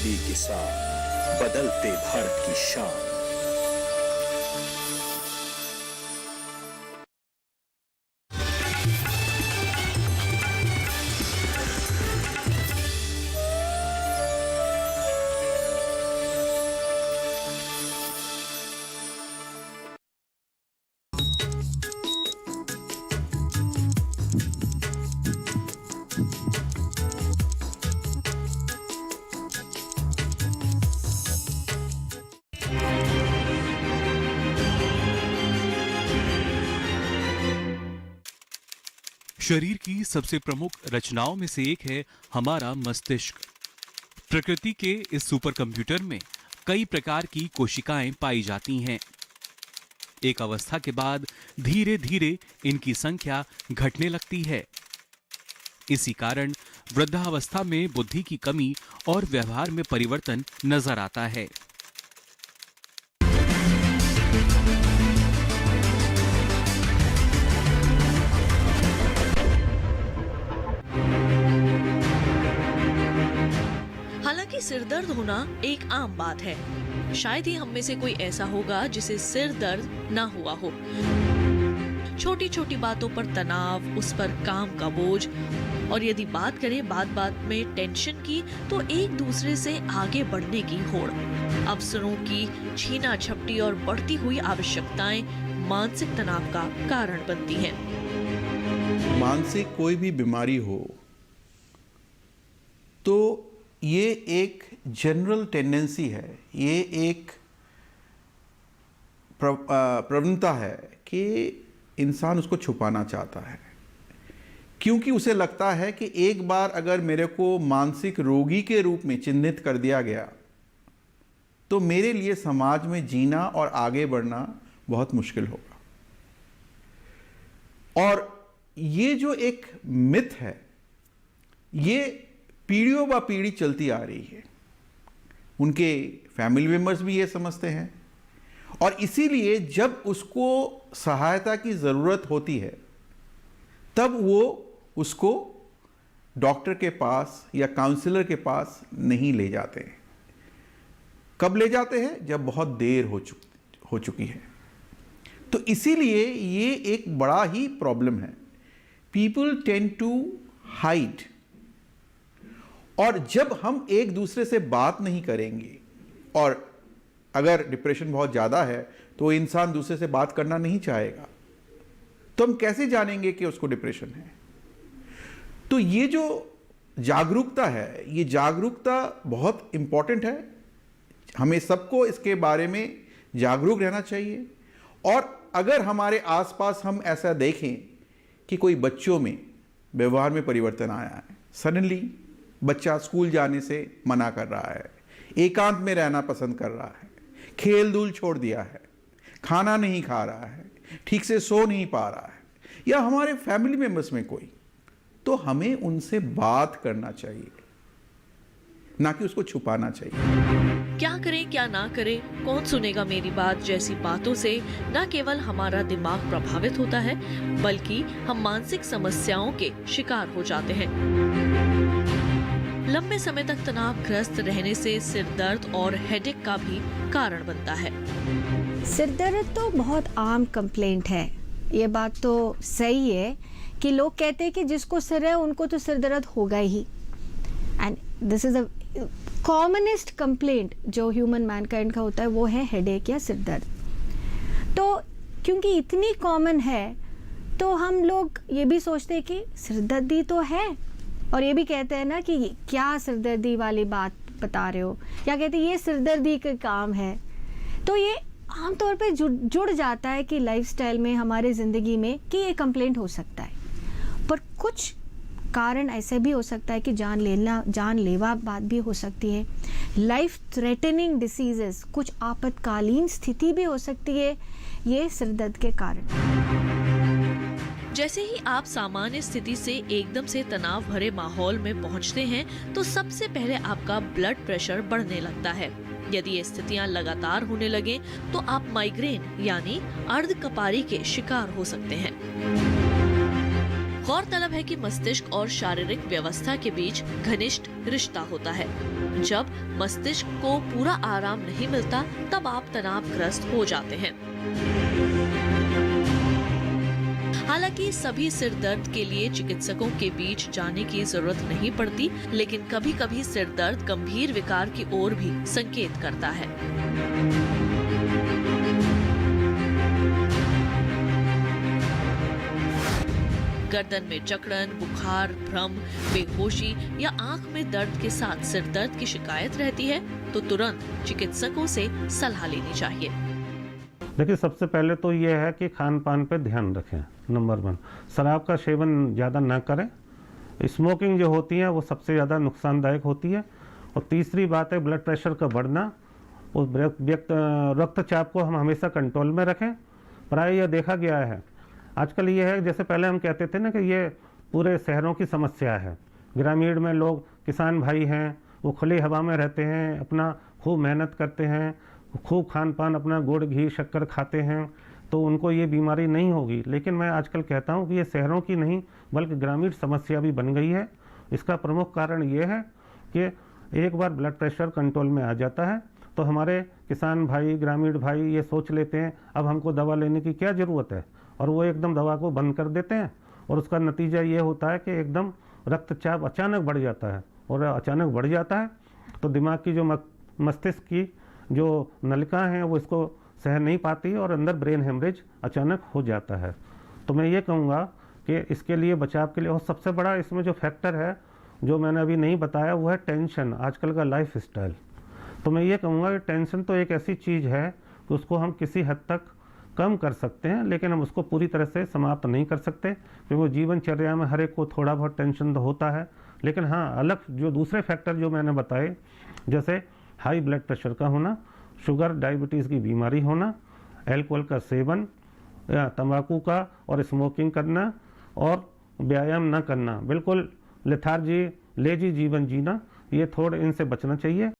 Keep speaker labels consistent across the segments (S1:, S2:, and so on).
S1: तब्दीली के साथ बदलते भारत की शान।
S2: शरीर की सबसे प्रमुख रचनाओं में से एक है हमारा मस्तिष्क। प्रकृति के इस सुपर कंप्यूटर में कई प्रकार की कोशिकाएं पाई जाती हैं। एक अवस्था के बाद धीरे धीरे इनकी संख्या घटने लगती है। इसी कारण वृद्धावस्था में बुद्धि की कमी और व्यवहार में परिवर्तन नजर आता है।
S3: हालांकि सिर दर्द होना एक आम बात है। शायद ही हम में से कोई ऐसा होगा जिसे सिर दर्द ना हुआ हो। छोटी छोटी बातों पर तनाव, उस पर काम का बोझ, और यदि बात करें बात बात में टेंशन की, तो एक दूसरे से आगे बढ़ने की होड़, अवसरों की छीना झपटी और बढ़ती हुई आवश्यकताएं मानसिक तनाव का कारण बनती हैं।
S4: मानसिक कोई भी बीमारी हो तो ये एक जनरल टेंडेंसी है, ये एक प्रवणता है कि इंसान उसको छुपाना चाहता है, क्योंकि उसे लगता है कि एक बार अगर मेरे को मानसिक रोगी के रूप में चिन्हित कर दिया गया तो मेरे लिए समाज में जीना और आगे बढ़ना बहुत मुश्किल होगा। और ये जो एक मिथ है, ये पीढ़ियों ब पीढ़ी चलती आ रही है। उनके फैमिली मेंबर्स भी ये समझते हैं, और इसीलिए जब उसको सहायता की ज़रूरत होती है तब वो उसको डॉक्टर के पास या काउंसलर के पास नहीं ले जाते हैं। कब ले जाते हैं? जब बहुत देर हो चुकी है। तो इसीलिए ये एक बड़ा ही प्रॉब्लम है। पीपल टेंड टू हाइड, और जब हम एक दूसरे से बात नहीं करेंगे, और अगर डिप्रेशन बहुत ज़्यादा है तो इंसान दूसरे से बात करना नहीं चाहेगा, तो हम कैसे जानेंगे कि उसको डिप्रेशन है? तो ये जो जागरूकता है, ये जागरूकता बहुत इम्पॉर्टेंट है। हमें सबको इसके बारे में जागरूक रहना चाहिए। और अगर हमारे आसपास हम ऐसा देखें कि कोई बच्चों में व्यवहार में परिवर्तन आया है, सडनली बच्चा स्कूल जाने से मना कर रहा है, एकांत में रहना पसंद कर रहा है, खेल धूल छोड़ दिया है, खाना नहीं खा रहा है, ठीक से सो नहीं पा रहा है, या हमारे फैमिली मेंबर्स में कोई, तो हमें उनसे बात करना चाहिए, ना कि उसको छुपाना चाहिए।
S3: क्या करें क्या ना करें, कौन सुनेगा मेरी बात जैसी बातों से न केवल हमारा दिमाग प्रभावित होता है, बल्कि हम मानसिक समस्याओं के शिकार हो जाते हैं। लंबे समय तक तनावग्रस्त रहने से सिर दर्द और हेडेक का भी कारण बनता है।
S5: सिर दर्द तो बहुत आम कंप्लेंट है। ये बात तो सही है कि लोग कहते हैं कि जिसको सिर है उनको तो सिर दर्द होगा ही, and this is a commonest complaint जो ह्यूमन मैनकाइंड का होता है, वो है हेडेक या सिर दर्द। तो क्योंकि इतनी कॉमन है तो हम लोग ये भी सोचते हैं कि सिरदर्दी तो है, और ये भी कहते हैं ना कि क्या सिरदर्दी वाली बात बता रहे हो, या कहते हैं ये सिरदर्दी का काम है। तो ये आमतौर पे जुड़ जाता है कि लाइफस्टाइल में, हमारे ज़िंदगी में, कि ये कंप्लेंट हो सकता है। पर कुछ कारण ऐसे भी हो सकता है कि जानलेवा बात भी हो सकती है, लाइफ थ्रेटनिंग डिसीजेस, कुछ आपातकालीन स्थिति भी हो सकती है ये सिरदर्द के कारण।
S3: जैसे ही आप सामान्य स्थिति से एकदम से तनाव भरे माहौल में पहुंचते हैं, तो सबसे पहले आपका ब्लड प्रेशर बढ़ने लगता है। यदि ये स्थितियां लगातार होने लगे तो आप माइग्रेन यानी अर्धकपारी के शिकार हो सकते हैं। गौरतलब है कि मस्तिष्क और शारीरिक व्यवस्था के बीच घनिष्ठ रिश्ता होता है। जब मस्तिष्क को पूरा आराम नहीं मिलता तब आप तनावग्रस्त हो जाते हैं। हालांकि सभी सिर दर्द के लिए चिकित्सकों के बीच जाने की जरूरत नहीं पड़ती, लेकिन कभी-कभी सिर दर्द गंभीर विकार की ओर भी संकेत करता है। गर्दन में जकड़न, बुखार, भ्रम, बेहोशी या आंख में दर्द के साथ सिर दर्द की शिकायत रहती है तो तुरंत चिकित्सकों से सलाह लेनी चाहिए।
S6: देखिए, सबसे पहले तो ये है कि खान पान पे ध्यान रखें। नंबर 1, शराब का सेवन ज़्यादा ना करें। स्मोकिंग जो होती है वो सबसे ज़्यादा नुकसानदायक होती है। और तीसरी बात है ब्लड प्रेशर का बढ़ना। उस रक्तचाप को हम हमेशा कंट्रोल में रखें। प्राय यह देखा गया है आजकल ये है, जैसे पहले हम कहते थे ना कि ये पूरे शहरों की समस्या है। ग्रामीण में लोग किसान भाई हैं, वो खुली हवा में रहते हैं, अपना खूब मेहनत करते हैं, खूब खान पान अपना गुड़ घी शक्कर खाते हैं, तो उनको ये बीमारी नहीं होगी। लेकिन मैं आजकल कहता हूँ कि ये शहरों की नहीं बल्कि ग्रामीण समस्या भी बन गई है। इसका प्रमुख कारण ये है कि एक बार ब्लड प्रेशर कंट्रोल में आ जाता है तो हमारे किसान भाई, ग्रामीण भाई ये सोच लेते हैं अब हमको दवा लेने की क्या ज़रूरत है, और वो एकदम दवा को बंद कर देते हैं। और उसका नतीजा ये होता है कि एकदम रक्तचाप अचानक बढ़ जाता है, और अचानक बढ़ जाता है तो दिमाग की जो मस्तिष्क की जो नलिका हैं वो इसको सह नहीं पाती और अंदर ब्रेन हेमरेज अचानक हो जाता है। तो मैं ये कहूँगा कि इसके लिए बचाव के लिए, और सबसे बड़ा इसमें जो फैक्टर है जो मैंने अभी नहीं बताया वो है टेंशन, आजकल का लाइफ स्टाइल। तो मैं ये कहूँगा कि टेंशन तो एक ऐसी चीज़ है कि उसको हम किसी हद तक कम कर सकते हैं, लेकिन हम उसको पूरी तरह से समाप्त नहीं कर सकते, क्योंकि जीवनचर्या में हर एक को थोड़ा बहुत टेंशन तो होता है। लेकिन हाँ, अलग जो दूसरे फैक्टर जो मैंने बताए, जैसे हाई ब्लड प्रेशर का होना, शुगर डायबिटीज़ की बीमारी होना, अल्कोहल का सेवन या तंबाकू का और स्मोकिंग करना और व्यायाम न करना, बिल्कुल लेथार्जी लेजी जीवन जीना, ये थोड़े इनसे बचना चाहिए।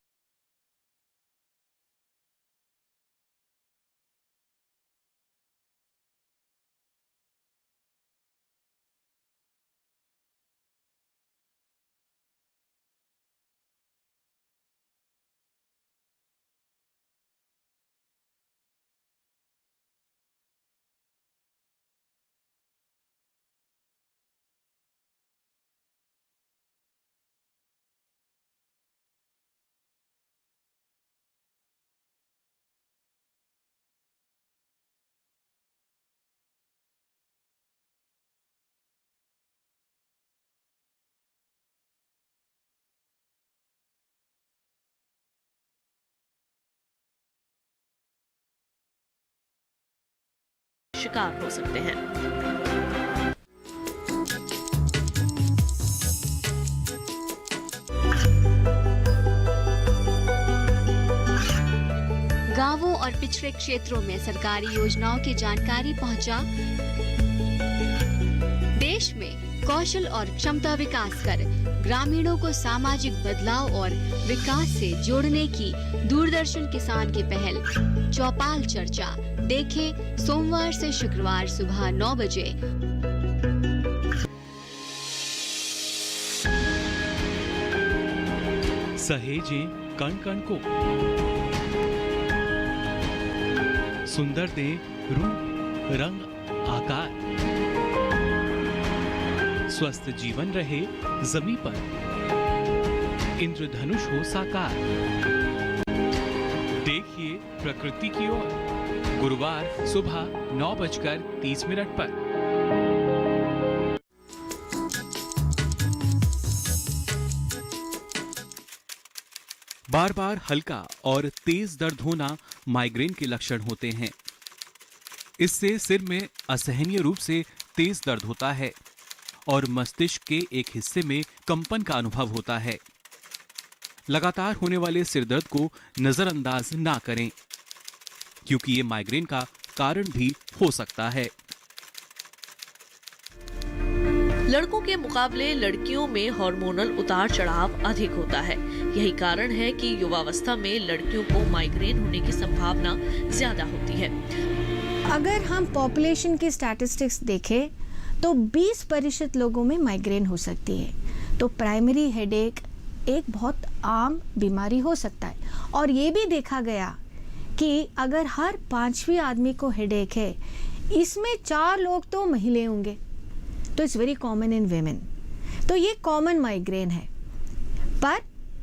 S3: शिकार हो सकते हैं।
S7: गांवों और पिछड़े क्षेत्रों में सरकारी योजनाओं की जानकारी पहुंचा। देश में कौशल और क्षमता विकास कर ग्रामीणों को सामाजिक बदलाव और विकास से जोड़ने की दूरदर्शन किसान की पहल चौपाल चर्चा देखें सोमवार से शुक्रवार सुबह 9 बजे।
S2: सहेजें कण कण को, सुंदर दे रूप रंग आकार, स्वस्थ जीवन रहे जमी पर, इंद्रधनुष हो साकार। देखिए प्रकृति की ओर गुरुवार सुबह 9:30 पर। बार बार हल्का और तेज दर्द होना माइग्रेन के लक्षण होते हैं। इससे सिर में असहनीय रूप से तेज दर्द होता है और मस्तिष्क के एक हिस्से में कंपन का अनुभव होता है। लगातार होने वाले सिरदर्द को नजरअंदाज ना करें, क्योंकि ये माइग्रेन का कारण भी हो सकता है।
S3: लड़कों के मुकाबले लड़कियों में हार्मोनल उतार चढ़ाव अधिक होता है। यही कारण है कि युवावस्था में लड़कियों को माइग्रेन होने की संभावना ज्यादा होती है।
S5: अगर हम पॉपुलेशन की स्टैटिस्टिक्स देखें तो 20% लोगों में माइग्रेन हो सकती है। तो प्राइमरी हेडेक एक बहुत आम बीमारी हो सकता है। और ये भी देखा गया कि अगर हर 5वें आदमी को हेडेक है, इसमें 4 लोग तो महिला होंगे। तो it's very common in women. तो ये कॉमन माइग्रेन है। पर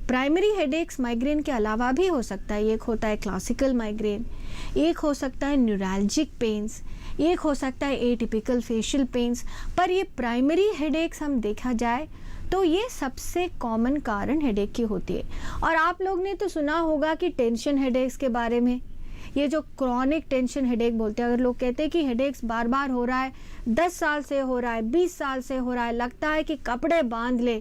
S5: प्राइमरी हेडेक्स माइग्रेन के अलावा भी हो सकता है। एक होता है क्लासिकल माइग्रेन, एक हो सकता है न्यूरैल्जिक पेन्स, एक हो सकता है एटिपिकल फेशियल पेन्स। पर ये प्राइमरी हेडेक्स हम देखा जाए तो ये सबसे कॉमन कारण हेडेक की होती है। और आप लोग ने तो सुना होगा कि टेंशन हेडेक्स के बारे में, ये जो क्रॉनिक टेंशन हेडेक बोलते हैं। अगर लोग कहते हैं कि हेडेक्स बार बार हो रहा है, 10 साल से हो रहा है, 20 साल से हो रहा है, लगता है कि कपड़े बांध ले,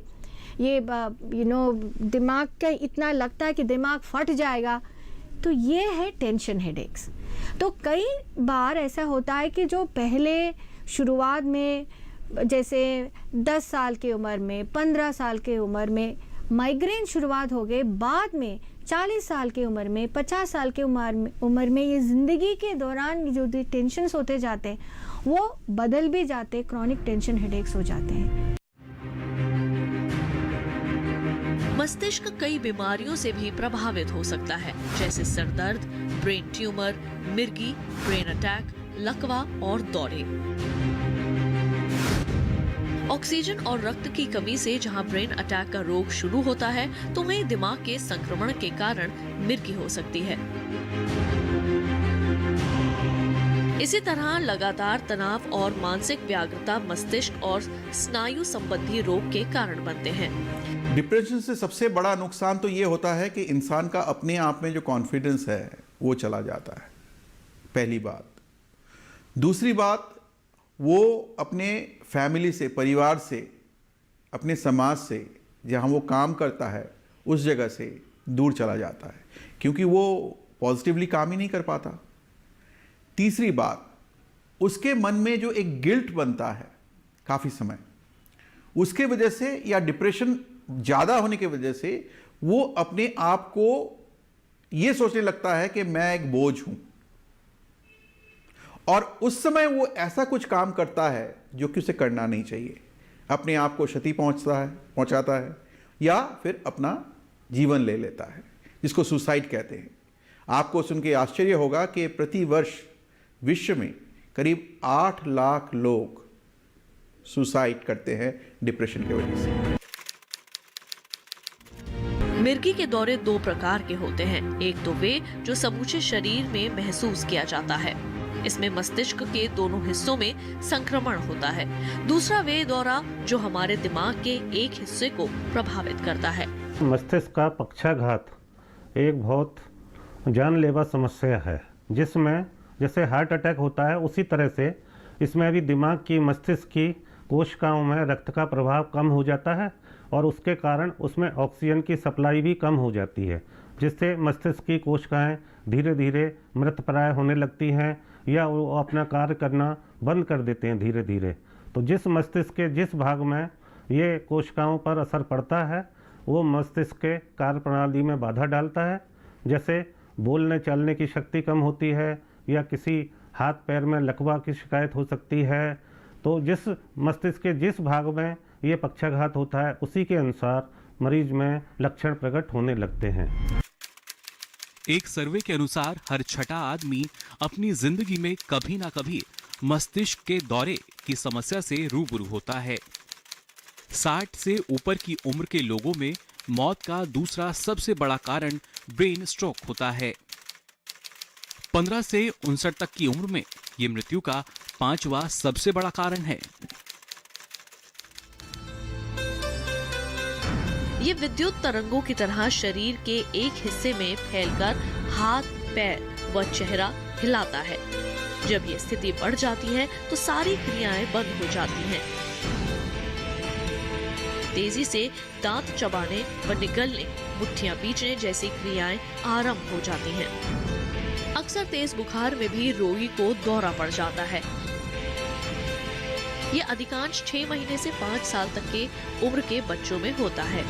S5: ये दिमाग का इतना लगता है कि दिमाग फट जाएगा, तो ये है टेंशन हेडेक्स। तो कई बार ऐसा होता है कि जो पहले शुरुआत में जैसे 10 साल की उम्र में, 15 साल की उम्र में माइग्रेन शुरुआत हो गए, बाद में 40 साल की उम्र में, 50 साल की उम्र में ये ज़िंदगी के दौरान जो टेंशन्स होते जाते हैं वो बदल भी जाते, क्रॉनिक टेंशन हेडेक्स हो जाते हैं।
S3: मस्तिष्क कई बीमारियों से भी प्रभावित हो सकता है, जैसे सिर दर्द, ब्रेन ट्यूमर, मिर्गी, ब्रेन अटैक, लकवा और दौरे। ऑक्सीजन और रक्त की कमी से जहां ब्रेन अटैक का रोग शुरू होता है, तो वहीं दिमाग के संक्रमण के कारण मिर्गी हो सकती है। इसी तरह लगातार तनाव और मानसिक व्याग्रता मस्तिष्क और स्नायु संबंधी रोग के कारण बनते हैं।
S4: डिप्रेशन से सबसे बड़ा नुकसान तो ये होता है कि इंसान का अपने आप में जो कॉन्फिडेंस है वो चला जाता है, पहली बात। दूसरी बात, वो अपने फैमिली से, परिवार से, अपने समाज से, जहाँ वो काम करता है उस जगह से दूर चला जाता है, क्योंकि वो पॉजिटिवली काम ही नहीं कर पाता। तीसरी बात, उसके मन में जो एक गिल्ट बनता है काफ़ी समय, उसके वजह से या डिप्रेशन ज़्यादा होने की वजह से वो अपने आप को ये सोचने लगता है कि मैं एक बोझ हूँ, और उस समय वो ऐसा कुछ काम करता है जो कि उसे करना नहीं चाहिए, अपने आप को क्षति पहुँचाता है या फिर अपना जीवन ले लेता है, जिसको सुसाइड कहते हैं। आपको सुन के आश्चर्य होगा कि प्रति वर्ष विश्व में करीब 8 लाख लोग सुसाइड करते हैं डिप्रेशन की वजह से।
S3: मिर्गी के दौरे 2 प्रकार के होते हैं। एक तो वे जो समूचे शरीर में महसूस किया जाता है, इसमें मस्तिष्क के दोनों हिस्सों में संक्रमण होता है। दूसरा वे दौरा जो हमारे दिमाग के एक हिस्से को प्रभावित करता है।
S6: मस्तिष्क का पक्षाघात एक बहुत जानलेवा समस्या है, जिसमें जैसे हार्ट अटैक होता है उसी तरह से इसमें भी दिमाग की, मस्तिष्क की कोशिकाओं में रक्त का प्रभाव कम हो जाता है और उसके कारण उसमें ऑक्सीजन की सप्लाई भी कम हो जाती है, जिससे मस्तिष्क की कोशिकाएं धीरे धीरे मृतप्राय होने लगती हैं या वो अपना कार्य करना बंद कर देते हैं धीरे धीरे। तो जिस मस्तिष्क के जिस भाग में ये कोशिकाओं पर असर पड़ता है वो मस्तिष्क के कार्य प्रणाली में बाधा डालता है, जैसे बोलने चलने की शक्ति कम होती है या किसी हाथ पैर में लकवा की शिकायत हो सकती है। तो जिस मस्तिष्क के जिस भाग में ये पक्षाघात होता है उसी के अनुसार मरीज में लक्षण प्रकट होने लगते हैं।
S2: एक सर्वे के अनुसार हर 6ठा आदमी अपनी जिंदगी में कभी ना कभी मस्तिष्क के दौरे की समस्या से रूबरू होता है। 60 से ऊपर की उम्र के लोगों में मौत का दूसरा सबसे बड़ा कारण ब्रेन स्ट्रोक होता है। 15 से 59 तक की उम्र में ये मृत्यु का 5वां सबसे बड़ा कारण है।
S3: ये विद्युत तरंगों की तरह शरीर के एक हिस्से में फैलकर हाथ, पैर व चेहरा हिलाता है। जब ये स्थिति बढ़ जाती है तो सारी क्रियाएं बंद हो जाती हैं। तेजी से दांत चबाने व निगलने, मुट्ठियां बीचने जैसी क्रियाएं आरंभ हो जाती हैं। अक्सर तेज बुखार में भी रोगी को दौरा पड़ जाता है। ये अधिकांश 6 महीने से 5 साल तक के उम्र के बच्चों में होता है।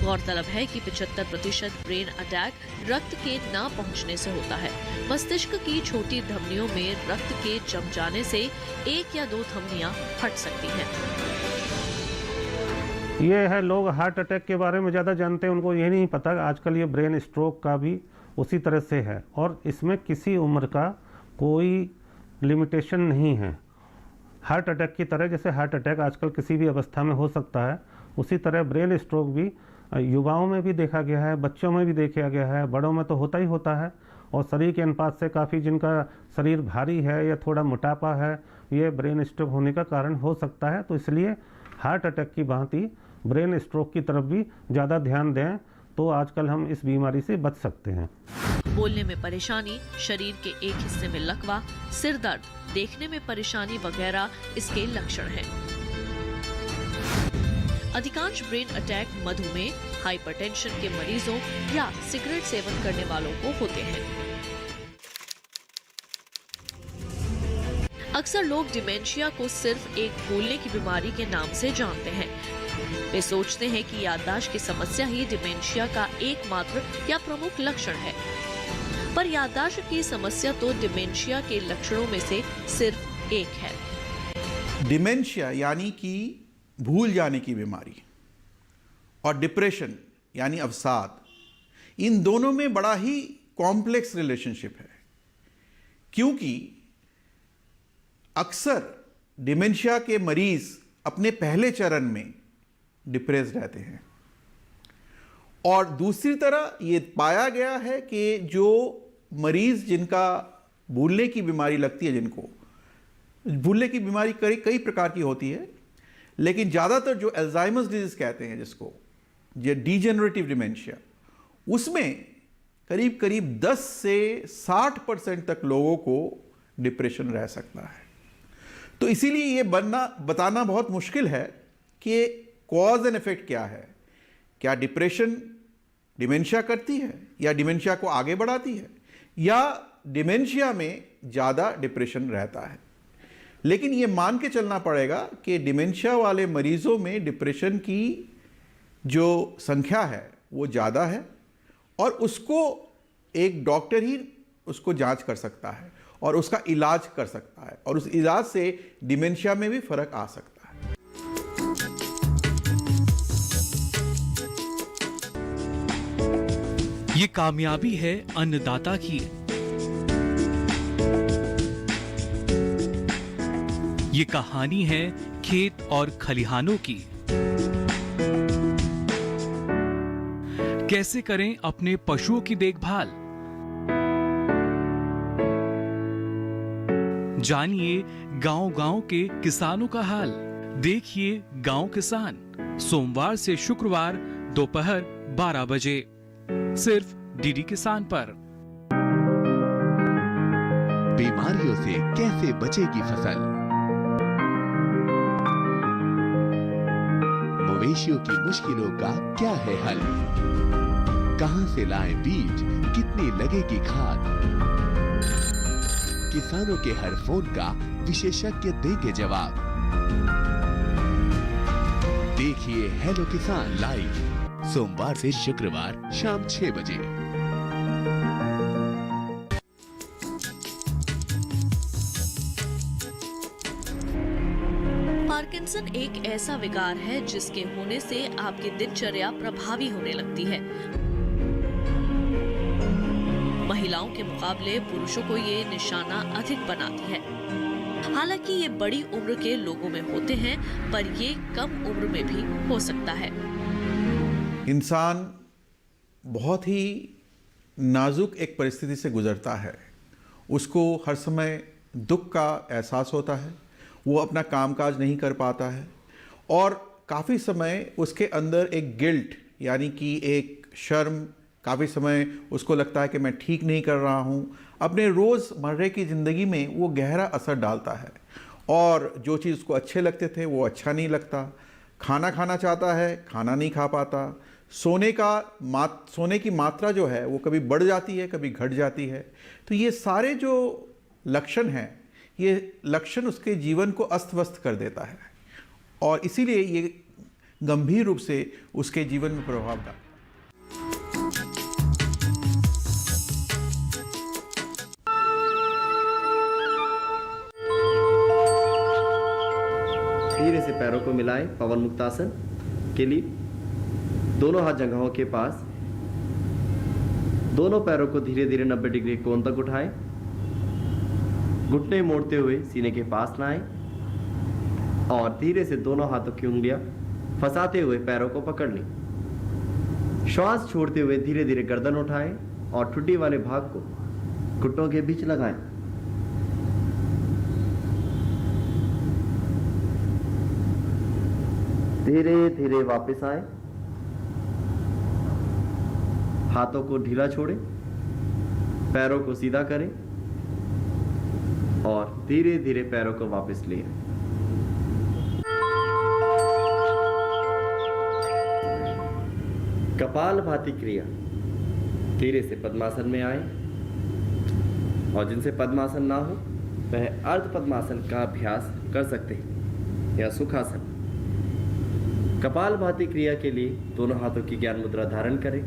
S3: गौरतलब है कि 75% ब्रेन अटैक रक्त के ना पहुंचने से होता है। मस्तिष्क की छोटी धमनियों में रक्त के जम जाने से 1 या 2 धमनियां फट सकती हैं।
S6: ये है, लोग हार्ट अटैक के बारे में ज़्यादा जानते हैं, उनको ये नहीं पता आजकल ये ब्रेन स्ट्रोक का भी उसी तरह से है, और इसमें किसी उम्र का कोई लिमिटेशन नहीं है। हार्ट अटैक की तरह, जैसे हार्ट अटैक आजकल किसी भी अवस्था में हो सकता है, उसी तरह ब्रेन स्ट्रोक भी युवाओं में भी देखा गया है, बच्चों में भी देखा गया है, बड़ों में तो होता ही होता है। और शरीर के अनुपात से काफ़ी जिनका शरीर भारी है या थोड़ा मोटापा है, ये ब्रेन स्ट्रोक होने का कारण हो सकता है। तो इसलिए हार्ट अटैक की भांति ब्रेन स्ट्रोक की तरफ भी ज़्यादा ध्यान दें, तो आजकल हम इस बीमारी से बच सकते हैं।
S3: बोलने में परेशानी, शरीर के एक हिस्से में लकवा, सिर दर्द, देखने में परेशानी वगैरह इसके लक्षण हैं। अधिकांश ब्रेन अटैक मधुमेह, हाइपरटेंशन के मरीजों या सिगरेट सेवन करने वालों को होते हैं। अक्सर लोग डिमेंशिया को सिर्फ एक भूलने की बीमारी के नाम से जानते हैं। वे सोचते हैं कि याददाश्त की समस्या ही डिमेंशिया का एकमात्र या प्रमुख लक्षण है, पर याददाश्त की समस्या तो डिमेंशिया के लक्षणों में से सिर्फ एक है।
S4: डिमेंशिया यानी कि भूल जाने की बीमारी और डिप्रेशन यानी अवसाद, इन दोनों में बड़ा ही कॉम्प्लेक्स रिलेशनशिप है, क्योंकि अक्सर डिमेंशिया के मरीज अपने पहले चरण में डिप्रेस रहते हैं, और दूसरी तरह ये पाया गया है कि जो मरीज जिनका भूलने की बीमारी लगती है, जिनको भूलने की बीमारी कई प्रकार की होती है, लेकिन ज़्यादातर जो अल्जाइमर्स डिजीज कहते हैं, जिसको ये डीजेनरेटिव डिमेंशिया, उसमें करीब करीब 10 से 60% तक लोगों को डिप्रेशन रह सकता है। तो इसीलिए ये बताना बहुत मुश्किल है कि कॉज एंड इफेक्ट क्या है। क्या डिप्रेशन डिमेंशिया करती है, या डिमेंशिया को आगे बढ़ाती है, या डिमेंशिया में ज़्यादा डिप्रेशन रहता है। लेकिन ये मान के चलना पड़ेगा कि डिमेंशिया वाले मरीजों में डिप्रेशन की जो संख्या है वो ज़्यादा है, और उसको एक डॉक्टर ही उसको जांच कर सकता है और उसका इलाज कर सकता है, और उस इलाज से डिमेंशिया में भी फर्क आ सकता है।
S2: ये कामयाबी है अन्नदाता की। ये कहानी है खेत और खलिहानों की। कैसे करें अपने पशुओं की देखभाल, जानिए गांव-गांव के किसानों का हाल। देखिए गांव किसान, सोमवार से शुक्रवार दोपहर 12 बजे, सिर्फ डीडी किसान पर।
S8: बीमारियों से कैसे बचेगी फसल, मवेशियों की मुश्किलों का क्या है हल, कहां से लाएं बीज, कितनी लगेगी खाद, किसानों के हर फोन का विशेषज्ञ देंगे जवाब। देखिए हेलो किसान लाइव, सोमवार से शुक्रवार शाम 6 बजे।
S3: पार्किंसन एक ऐसा विकार है जिसके होने से आपकी दिनचर्या प्रभावी होने लगती है। महिलाओं के मुकाबले पुरुषों को ये निशाना अधिक बनाती है। हालांकि ये बड़ी उम्र के लोगों में होते हैं, पर ये कम उम्र में भी हो सकता है।
S4: इंसान बहुत ही नाजुक एक परिस्थिति से गुजरता है। उसको हर समय दुख का एहसास होता है, वो अपना कामकाज नहीं कर पाता है, और काफ़ी समय उसके अंदर एक गिल्ट यानी कि एक शर्म, काफ़ी समय उसको लगता है कि मैं ठीक नहीं कर रहा हूँ। अपने रोज़मर्रे की ज़िंदगी में वो गहरा असर डालता है, और जो चीज़ उसको अच्छे लगते थे वो अच्छा नहीं लगता। खाना खाना चाहता है, खाना नहीं खा पाता। सोने की मात्रा जो है वो कभी बढ़ जाती है, कभी घट जाती है। तो ये सारे जो लक्षण हैं, ये लक्षण उसके जीवन को अस्त व्यस्त कर देता है, और इसीलिए ये गंभीर रूप से उसके जीवन में प्रभाव डालता है।
S9: धीरे से पैरों को मिलाएं पवन मुक्तासन के लिए। दोनों हाथ जंघों के पास, दोनों पैरों को धीरे धीरे 90 डिग्री कोण तक उठाएं। घुटने मोड़ते हुए सीने के पास लाएं और धीरे से दोनों हाथों की उंगलियां फंसाते हुए पैरों को पकड़ लें। श्वास छोड़ते हुए धीरे धीरे गर्दन उठाएं और ठुड्डी वाले भाग को घुटनों के बीच लगाएं। धीरे धीरे वापस आए, हाथों को ढीला छोड़ें, पैरों को सीधा करें और धीरे धीरे पैरों को वापस ले आए। कपालभाति क्रिया। धीरे से पद्मासन में आए और जिनसे पद्मासन ना हो वह अर्ध पद्मासन का अभ्यास कर सकते हैं या सुखासन। कपालभाति क्रिया के लिए दोनों हाथों की ज्ञान मुद्रा धारण करें।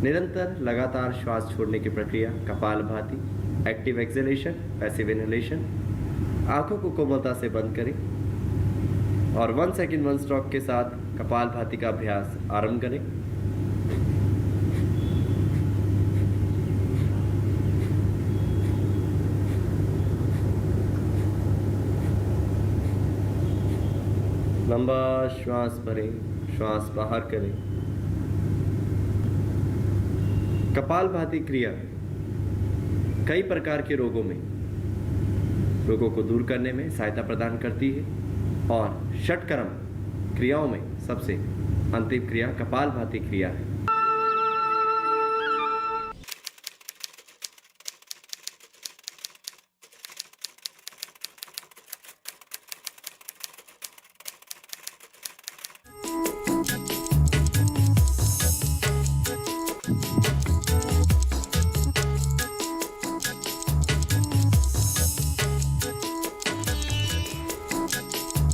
S9: निरंतर लगातार श्वास छोड़ने की प्रक्रिया kapalbhati, active exhalation, passive inhalation. आंखों को कोमलता से बंद करें और 1 सेकंड 1 स्ट्रोक के साथ कपालभाति का अभ्यास आरंभ करें। लंबा श्वास भरें, श्वास बाहर करें। कपालभाति क्रिया कई प्रकार के रोगों को दूर करने में सहायता प्रदान करती है और षटकर्म क्रियाओं में सबसे अंतिम क्रिया कपालभाति क्रिया है।